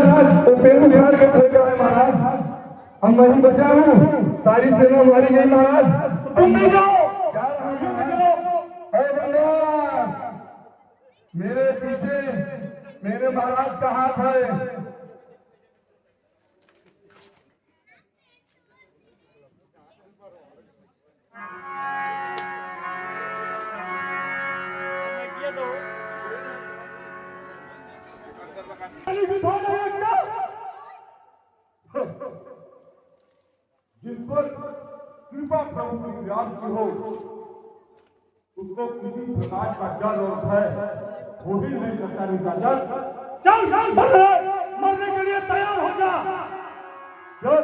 महाराज तो पेड़ उखाड़ के फेंक रहा है महाराज। हम वहीं बचा हूँ, सारी सेना मारी गई महाराज। तुम नहीं जाओ, मेरे पीछे मेरे महाराज का हाथ है। जिस पर कृपा प्रभु की व्यास की हो उसको किसी प्रकार का डर और भय हो ही नहीं सकता। निशाचर चल चल मरने के लिए तैयार हो जा। चल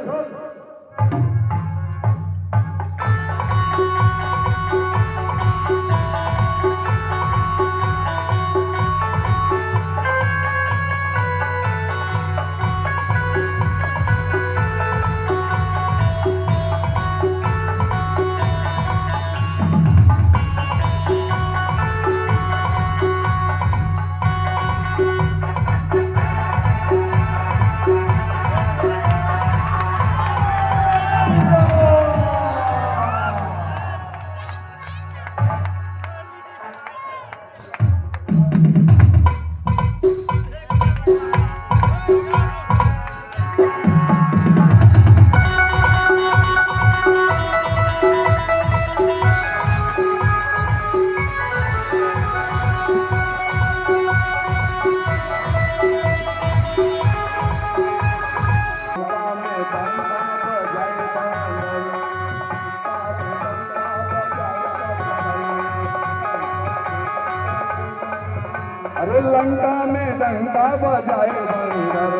अरे लंका में डंका बजाए बंदर,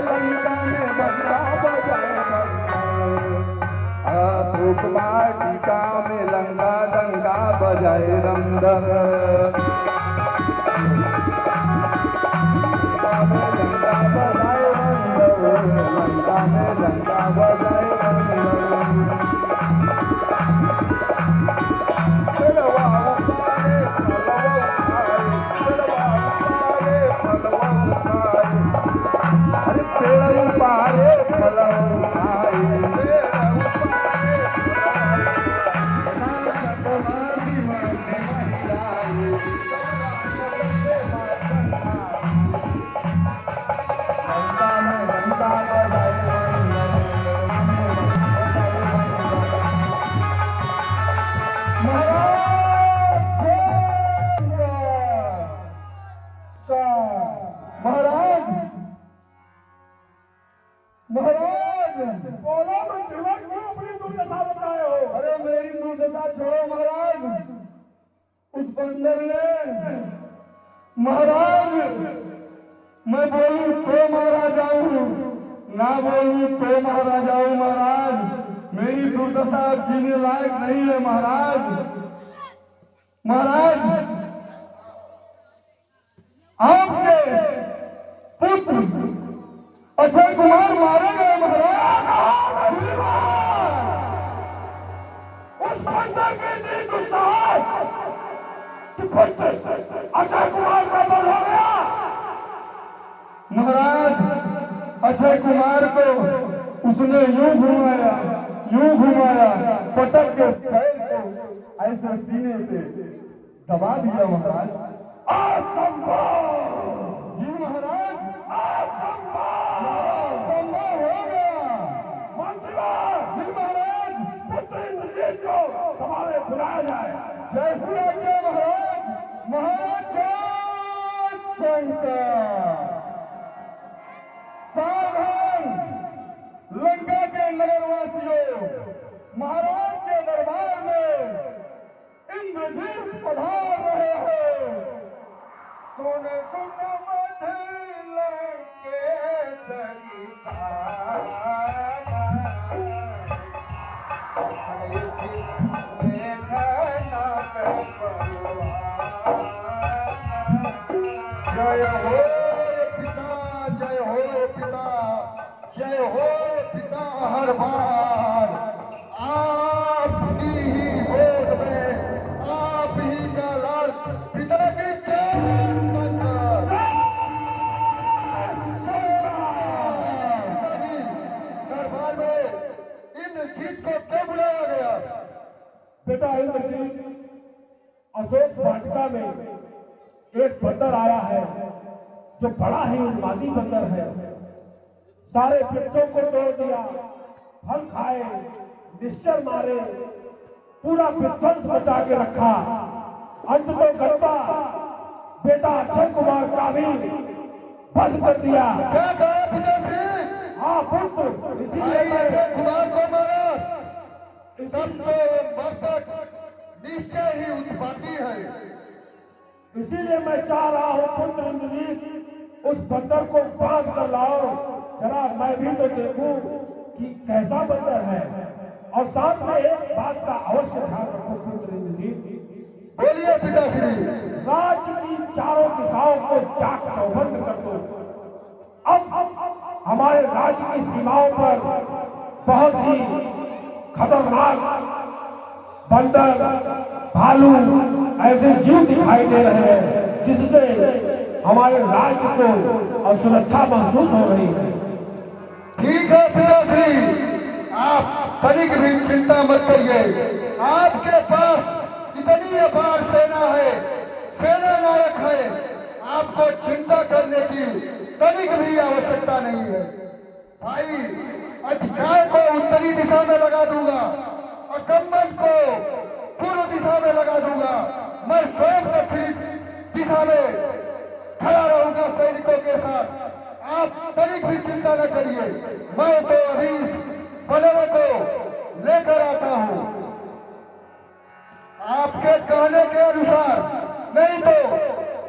लंका में डंका बजाए बंदर, सुख वाटिका में लंका डंका बजाए बंदर, लंका बजाए बंदर, लंका में डंका बजाए बंदर। महाराज मैं बोलूं तो मारा जाऊं, ना बोलूं तो मारा जाऊं। महाराज मेरी दुर्दशा जीने लायक नहीं है महाराज। महाराज आपके पुत्र अक्षय कुमार मारे गए महाराज। उस बंदर के निर्दोष अक्षय कुमार का बल हो गया। महाराज अक्षय कुमार को उसने यूं घुमाया पटक के पैर को ऐसे सीने पे दबा दिया महाराज। असंभव जी महाराज, असंभव हो गया। मंत्री जी महाराज, पुत्र इंद्रजीत को सवारे बुलाया जाए। जय श्री आज्ञा महाराज। महाराज शंकर सावधान, लंका के नगरवासियों, महाराज के दरबार में इंद्रजीत पधार रहे हैं। सुन सुन मधुर लंकेश्वरी जय हो पिता, जय हो पिता, जय हो पिता। हर बार आपकी ही गोद में आप ही का लाल पिता की जय। इंद्रजीत को क्यों बुलाया गया? बेटा इंद्रजीत, अशोक वाटिका में एक बंदर आया है जो बड़ा ही उन्मादी बंदर है। सारे वृक्षों को तोड़ दिया, फल खाए, निश्चर मारे, पूरा विध्वंस मचा के रखा। अंत तो गद्दा बेटा अक्षय कुमार का भी बंद कर दिया। क्या कहा पिताश्री? हाँ पुत्र, इसीलिए अक्षय कुमार को मारा। तब तो मस्तक निश्चय ही उत्पाती है। इसीलिए मैं चाह रहा हूँ पुत्र इंद्रजीत, उस बंदर को बांध कर लाओ, जरा मैं भी तो देखूं कि कैसा बंदर है। और साथ में एक बात का अवश्य ध्यान रखो पुत्र इंद्रजीत। बोलिए पिताश्री। राज्य की चारों दिशाओं को चाक चौबंद कर दो। अब हमारे राज्य की सीमाओं पर बहुत ही खतरनाक बंदर, भालू ऐसे जीव दिखाई दे रहे हैं, जिससे हमारे राज्य को असुरक्षा महसूस हो रही है। ठीक है पिताश्री, आप तनिक भी चिंता मत करिए। आपके पास इतनी अपार सेना है, सेना नायक है, आपको चिंता करने की तनिक भी आवश्यकता नहीं है। भाई, अधिकार को उत्तरी दिशा में लगा दूंगा, अकम्मन को पूर्व दिशा में लगा दूंगा, मैं स्वयं दक्षिण दिशा में खड़ा रहूंगा सैनिकों के साथ। आप तनिक भी चिंता न करिए, मैं तो अभी बलवा को लेकर आता हूं। आपके कहने के अनुसार, नहीं तो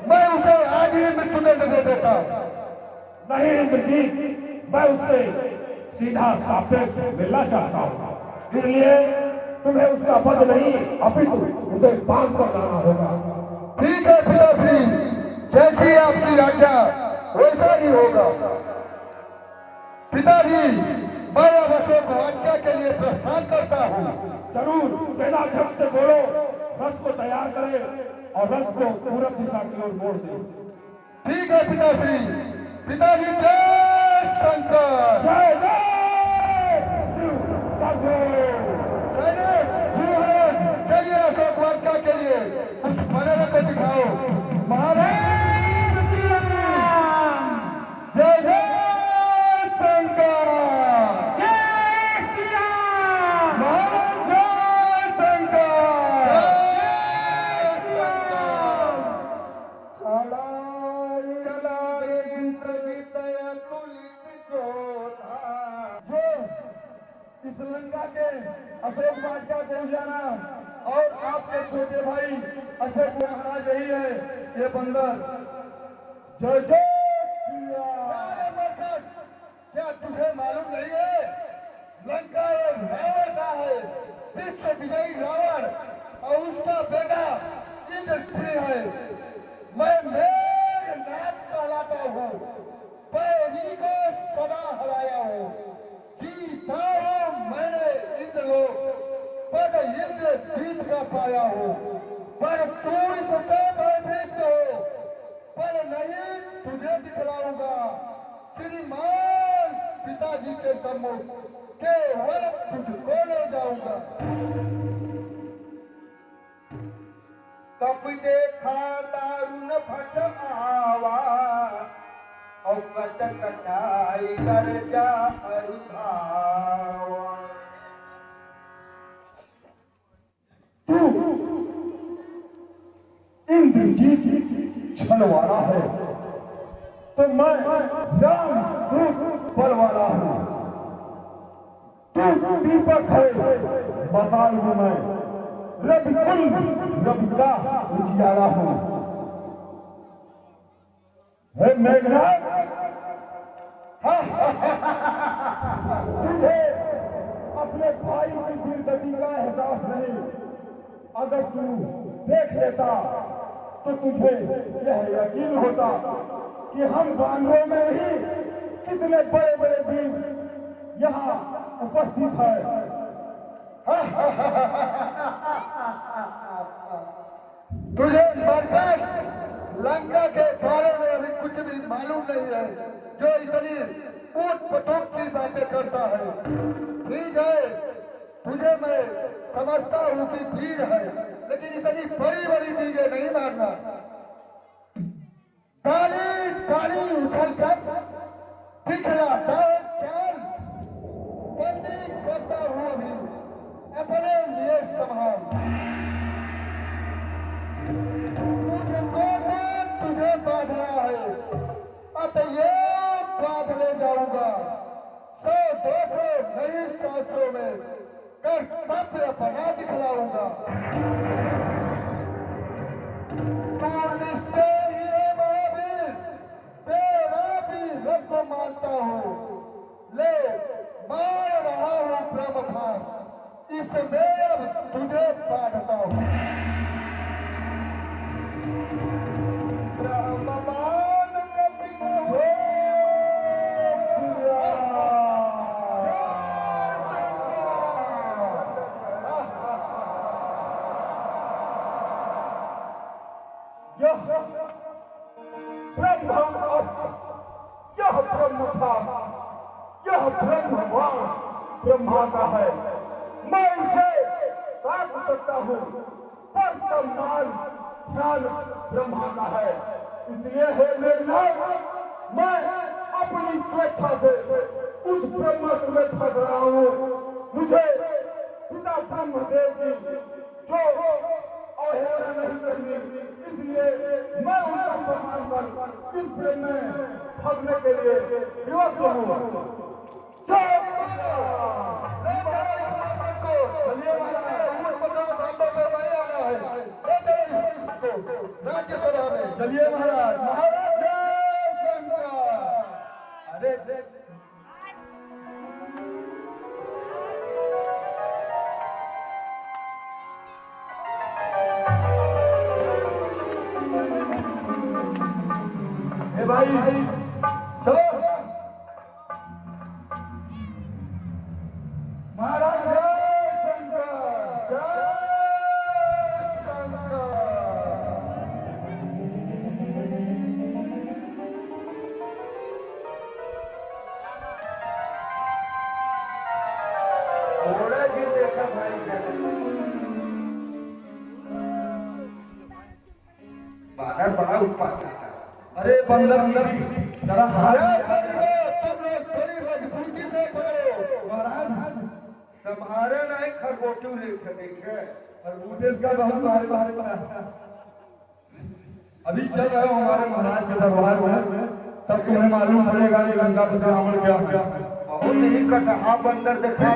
मैं उसे आज ही मृत्युदंड दे देता। नहीं इंद्रजीत, मैं उससे सीधा सापेक्ष मिलना चाहता हूँ, इसलिए तुम्हें उसका पद नहीं अपितु उसे बांध कर लाना होगा। ठीक है पिताश्री, जैसी आपकी आज्ञा वैसा ही होगा। पिताजी, मैं अब अशोक वाटिका के लिए प्रस्थान करता हूँ। जरूर, सेनाध्यक्ष से बोलो रथ को तैयार करे और रथ को पूरब दिशा की ओर मोड़ दे। ठीक है पिताश्री। पिताजी, जय शंकर। जय जय शिव शंभो। सैनिक, चलिए अशोक वाटिका के लिए उस बलवा को दिखाओ। महाराज श्री राम, जय जय शंकर। जय श्री राम। महाराज जय शंकर। जय शंकर। चलाए इंद्रजीत तुलित जोधा। जो इस लंका के अशोक वाटिका को जाना और आपके छोटे भाई अक्षय कुमार महाराज यही है, ये बंदर। जय जय श्री राम। क्या तुझे मालूम नहीं है, लंका एक रावण का है, विश्व विजयी रावण, और उसका बेटा इंद्रजीत है। मैं मेघनाथ कहलाता हूँ, मैं उन्हीं को सदा हराया हूँ। जीता हूँ मैंने इंद्रलोक, पर इंद्रजीत का पाया हूँ। पर तू इससे भयभीत हो, पर नहीं तुझे दिखलाऊंगा श्रीमान पिताजी के सम्मुख, केवल तुझको ले जाऊंगा। कब देखा दारुण फट आवा, और कट कटाई कर जा भावा। इंद्रजीत छलवाड़ा है तो मैं रामदूत बलवाड़ा हूँ। तू दीपक है, मसाल हूँ मैं, रविकुल रविका उजियारा हूँ। हे मेघनाथ, तुझे अपने भाई की वीरगति का एहसास नहीं। अगर तू देख लेता तो तुझे यह यकीन होता कि हम बांधों में ही कितने बड़े बड़े वीर यहाँ उपस्थित है। तुझे मरकर लंका के बारे में अभी कुछ भी मालूम नहीं है, जो इतनी ऊट पटूट की बातें करता है। ठीक है, तुझे मैं समझता हूँ कि तीर है, लेकिन इतनी बड़ी बड़ी चीजें नहीं मारना। ताली ताली उछल कर दिखला चाल बंदी करता हूँ अभी अपने लिए संभाल। तुझे बांधना है, अब ये बांध ले जाऊंगा 100-200 नहीं 700 में कर्तव्य अपना दिखलाऊंगा। तू निश्चय ही है महावीर, तेरा भी रब मानता हूँ, ले मार रहा हूँ ब्रह्मखान, इसमें अब तुझे बांधता हूँ। यह ब्रह्म था, यह ब्रह्मवान ब्रह्मा का है। मैं इसे काट सकता हूँ, पर सम्मान ध्यान ब्रह्मा का है। इसलिए हे मेघनाथ, मैं अपनी स्वेच्छा से उस ब्रह्म में फंस रहा हूँ। मुझे पिता ब्रह्मदेव की जो अवहेलना नहीं करनी, इसलिए मैं उनका सम्मान कर इस प्रेम में फंसने के लिए विवश हूँ। राज्यसभा में चलिए महाराज। महाराज जय शंकर। अरे भाई चलो महाराज जय शंकर, जय शंकर। घोड़ा जी देखा भाई बानर बड़ा उत्पाद। अरे बंदर जरा थोड़ी मजबूती से करो महाराज। तुम्हारे नहीं खरगोटू देखे खरगोटे का बहुत भारी भारी बना। अभी चल रहे हो हमारे महाराज के दरबार में, तब तुम्हें मालूम पड़ेगा कि गंगा ब्राह्मण क्या क्या बहुत ही कटा बंदर देखा।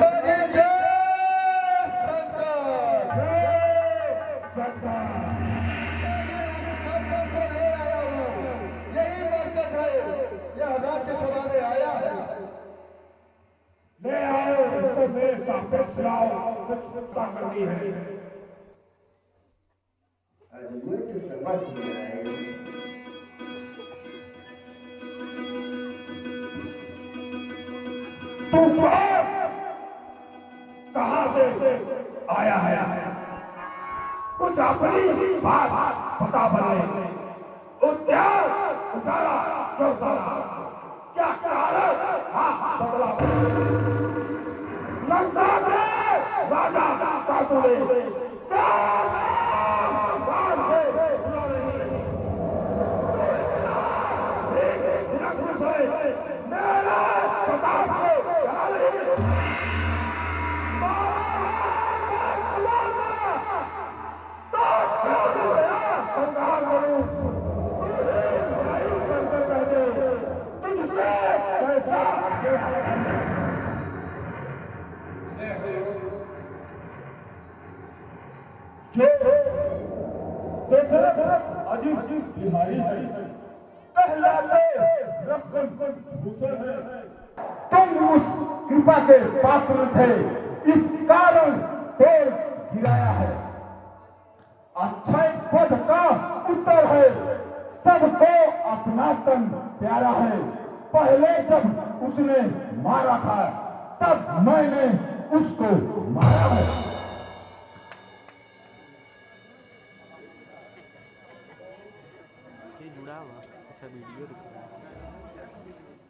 राज्यसभा में आया है, ले आओ इसको, मेरे सापेक्ष लाओ, कुछ चर्चा करनी है। तू कहाँ से आया है? कुछ अपनी बात पता बने। उद्यान उजाला क्यों सारा, क्या कारण? हाँ बदला लगता है राजा का तुले मेरा प्रताप अजीब बिहारी है, कहलाते तुम उस कृपा के पात्र थे, इस कारण तोड़ गिराया है। अक्षय पद का उत्तर है, सबको अपना तन प्यारा है। पहले जब उसने मारा था, तब मैंने उसको मारा है।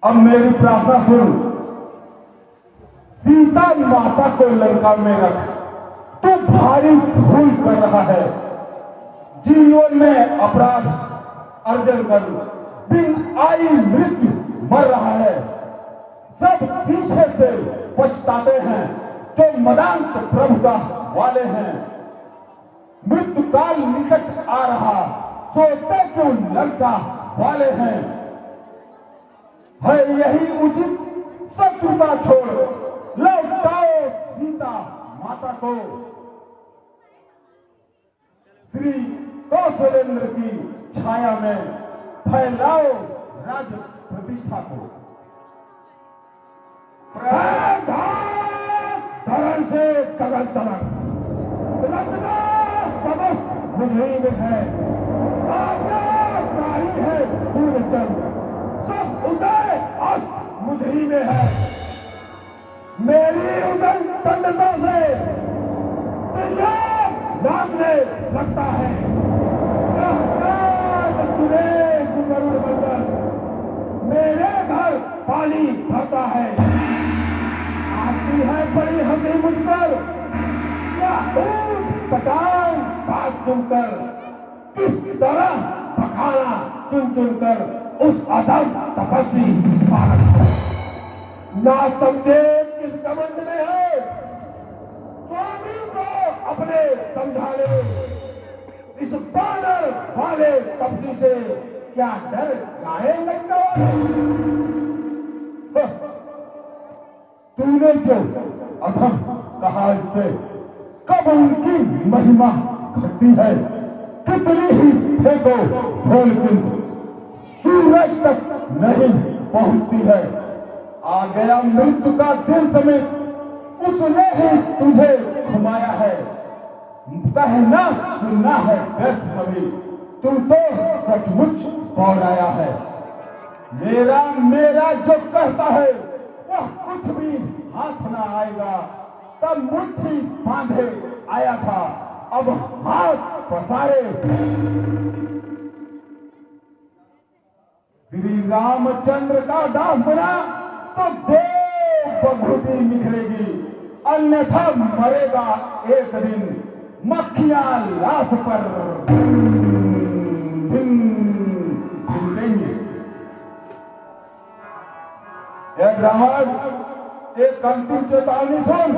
अब मेरी प्रार्थना सुन, सीता माता को लंका में रख, तू भारी भूल कर रहा है। जीवन में अपराध अर्जन कर बिन आई मृत्यु मर रहा है। सब पीछे से पछताते हैं जो मदांत प्रभुता वाले हैं। मृत्यु काल निकट आ रहा, सोते क्यों लंका वाले हैं। है यही उचित, शत्रुता छोड़ लौटाओ सीता माता को। श्री कौशलेंद्र की छाया में फैलाओ राज्य प्रतिष्ठा को। धरण से गगन तलक रचना समस्त मुझे में है। आज्ञाकारी है सूर्य चंद्र, सब उदय अस्त मुझे ही में है। मेरी उदन तंडता से नाचने लगता है। सुरेश गरुड़ मंडल मेरे घर पानी भरता है। आती है बड़ी हंसी मुझ पर, क्या ऊंट पटांग बात सुनकर। किस तरह पखाना चुन चुन कर उस अदम तपस्वी पालन ना समझे किस घमंड में है। स्वामी को अपने समझा ले, इस बानर वाले तपसी से क्या डर काहे लगता है। तूने जो अधम कहा इससे, कब उनकी महिमा घटती है। कितनी ही फेंको ढोल किंतु सूरज तक नहीं पहुंचती है। आ गया मृत्यु का दिन समेत, उसने ही तुझे घुमाया है। कहना सुनना है व्यर्थ सभी, तू तो सचमुच पौराया है। मेरा मेरा जो कहता है वह कुछ भी हाथ ना आएगा। तब मुट्ठी बांधे आया था, अब हाथ पसारे। श्री रामचंद्र का दास बना तो देव बभूति निखरेगी, अन्यथा मरेगा एक दिन मक्खियां लाश पर देंगे। रावण एक अंतिम चेतावनी सुन।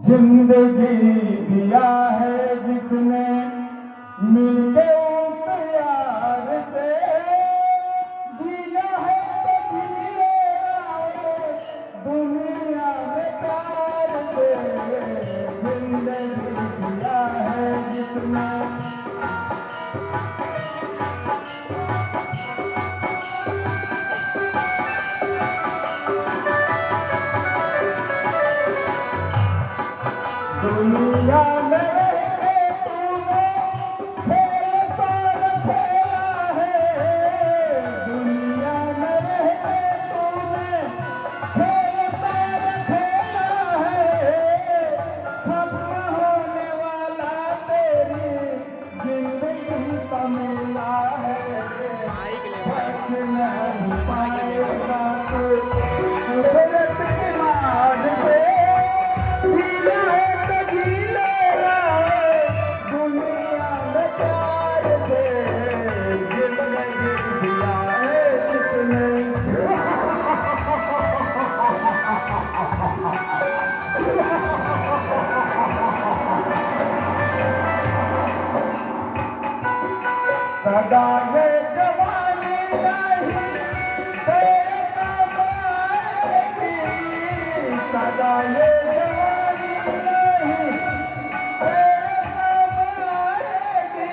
जिंदगी दिया है जिसने मिलके उस यार से, जीना है तो जी लेना दुनिया में प्यार से। जिंदगी दिया है जिसने दुनिया में रहके तूने खेल पर खेला है। दुनिया में रहके तूने खेल पर खेला है। खत्म होने वाला तेरी जिंदगी का मेला है। बच नहीं पाएगा तू कुदरत की मार पे। सदा ये जवानी नहीं तेरे काम आएगी। सदा ये जवानी नहीं तेरे काम आएगी।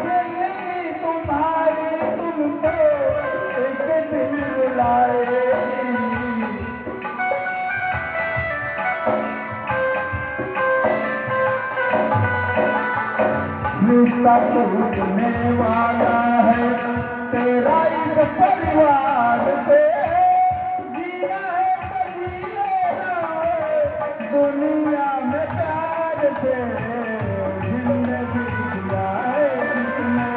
जिंदगी तुम्हारी तुमको एक दिन रुलाएगी। रिश्ता टूटने वाला है तेरा इस परिवार से। जीना है तो जी लेना दुनिया में प्यार से। जिंदगी दिया है जिसने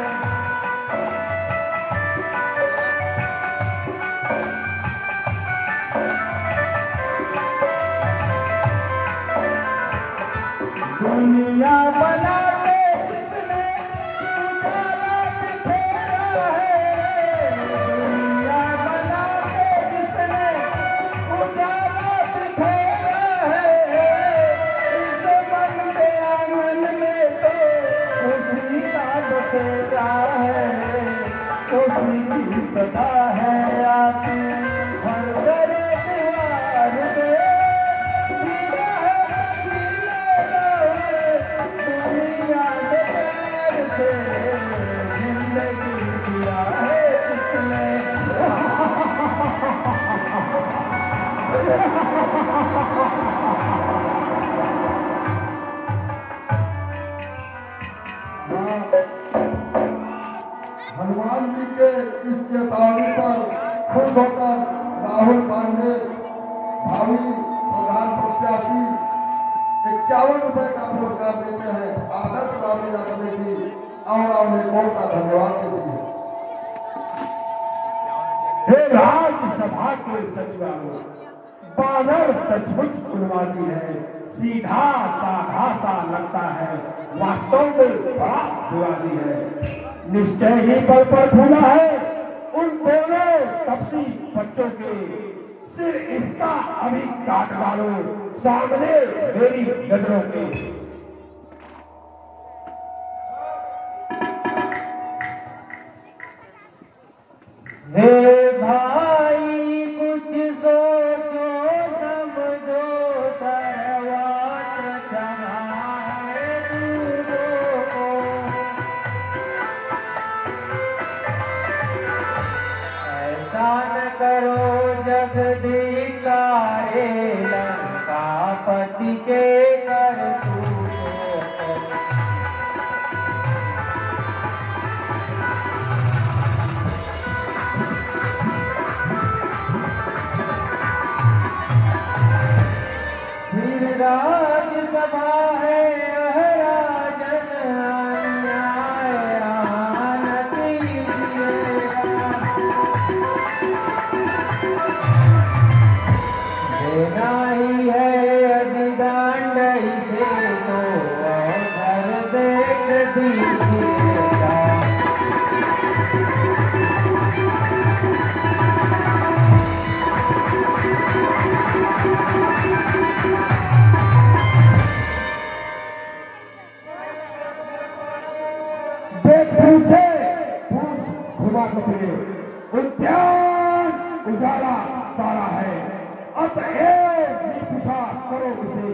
तू हर करे दीवार में जीना है दुनिया में प्यार से जिंदगी दिया है किसने हनुमान जी के इस चेतावनी पर खुश होकर राहुल पांडे भावी प्रधान प्रत्याशी 51 रुपए का पुरस्कार देते हैं आदर्श रामलीला कमेटी और उन्हें बहुत का धन्यवाद देती है। हे राज्यसभा के सचिवालय बानर सचमुच उन्मादी है सीधा साधा सा लगता है वास्तव में बड़ा विवादी है निश्चय ही बल पर फूला है उन दोनों तपसी बच्चों के सिर इसका अभी काट डालो सामने मेरी नजरों के हे भाई कुछ सोचो समझो सर्वात जहां ऐसा न करो जगदीकारे लंकापति के कर राज्यसभा है राजन अन्याय आन देना ही है अधिदंड इसे तो घर देख दीजिएगा पूछे पूछ घुमा के फिरे उद्यान उजाला सारा है अतएव पूछा करो उसे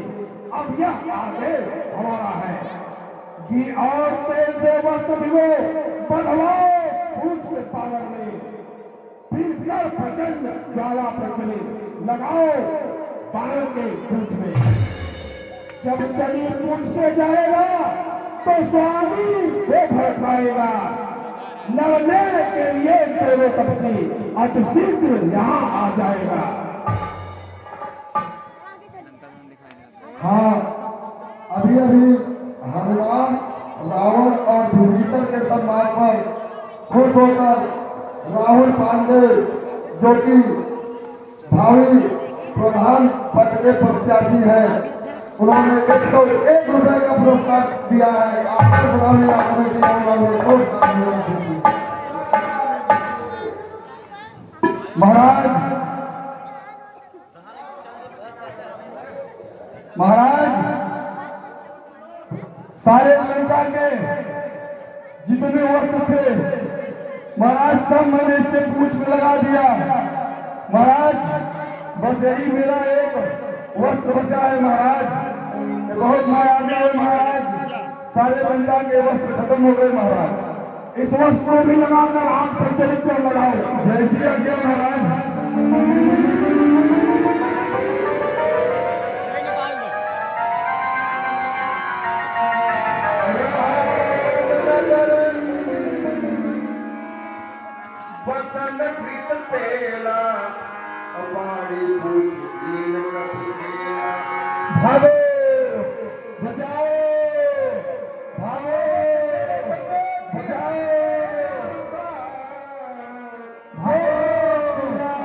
अब यह आगे हमारा है कि और तेल से वस्त्र भिगो बंधवाओ पूछ के सागर में फिर कर प्रचंड ज्वाला प्रचलित लगाओ बानर के पूछ में जब चली पूछ से जाएगा तो स्वामी वो भड़काएगा लड़ने के लिए तेरे तपसी अति शीघ्र यहाँ आ जाएगा। हाँ अभी अभी हनुमान रावण और विभीषण के सम्मान पर खुश होकर राहुल पांडे जो कि भावी प्रधान पद के प्रत्याशी है उन्होंने 101 रुपए का पुरस्कार दिया है आदर्श रामलीला कमेटी महाराज महाराज सारे लंका के जितने वस्त्र थे महाराज सब मैंने इसके पूछ में लगा दिया महाराज बस यही मेरा एक वस्त्र बचा है महाराज बहुत मायावी है महाराज सारे लंका के वस्त्र खत्म हो गए महाराज इस वस्त्र को भी लगाकर आप प्रचलित चल लगाओ जैसी आज्ञा महाराज। वसन प्रीत पेला अपाड़ी पूछ दीन कपिला भागो बचाओ भागो बचाओ भागो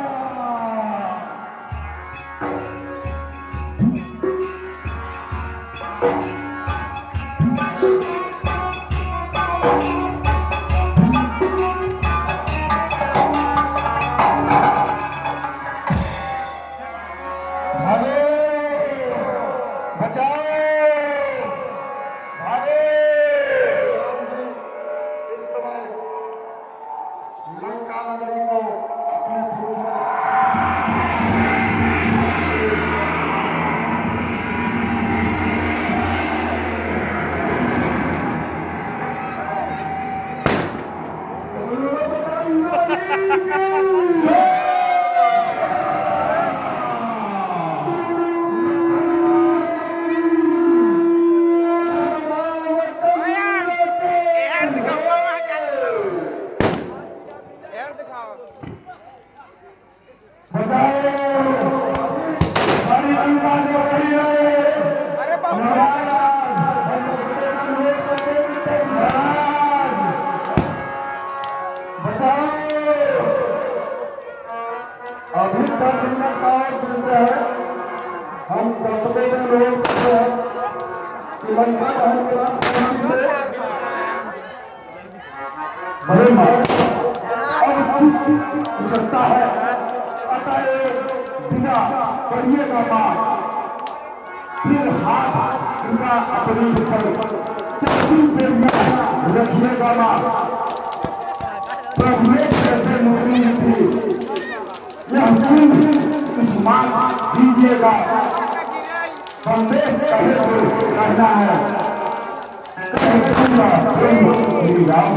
अभी तक इनका काम मिलता है। हम सबसे लोग श्रीलंका बड़े चलता है, अतः बिना करिए का मार, फिर हाथ इनका अपनी पर रखने का मार, प्रभु जैसे मुक्ति थी। यह दीजिएगा संदेश कहना है। श्री राम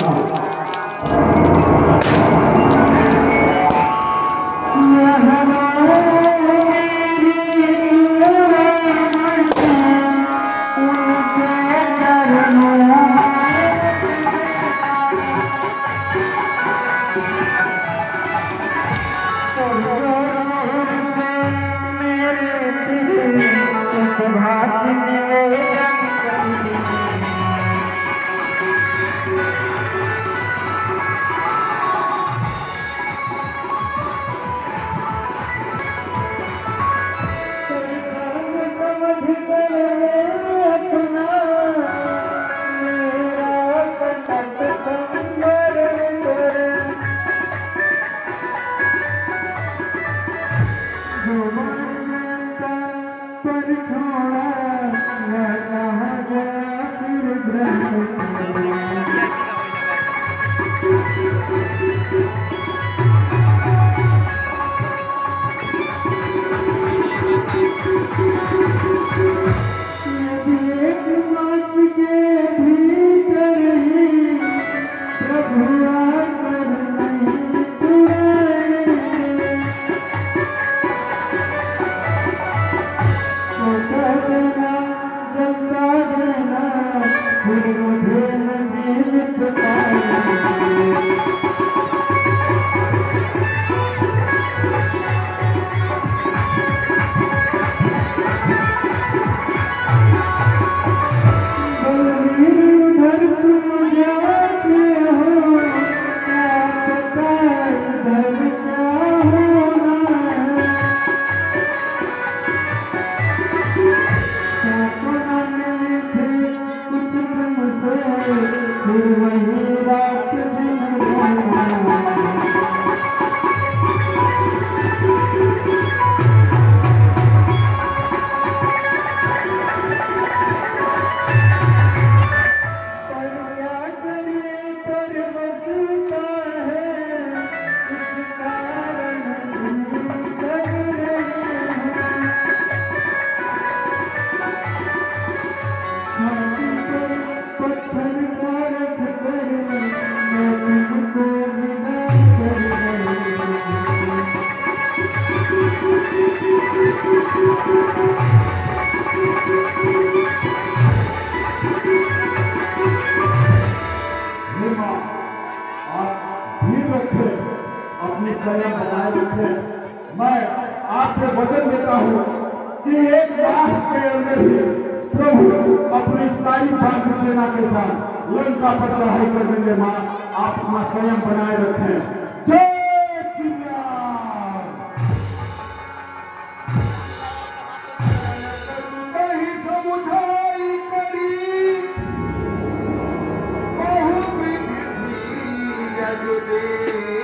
मैं आपसे वचन देता हूँ कि एक मास के अंदर ही प्रभु अपनी सारी बाकी सेना के साथ लंका पर चढ़ाई कर देंगे। माँ आप अपना स्वयं बनाए रखें। जय जग दे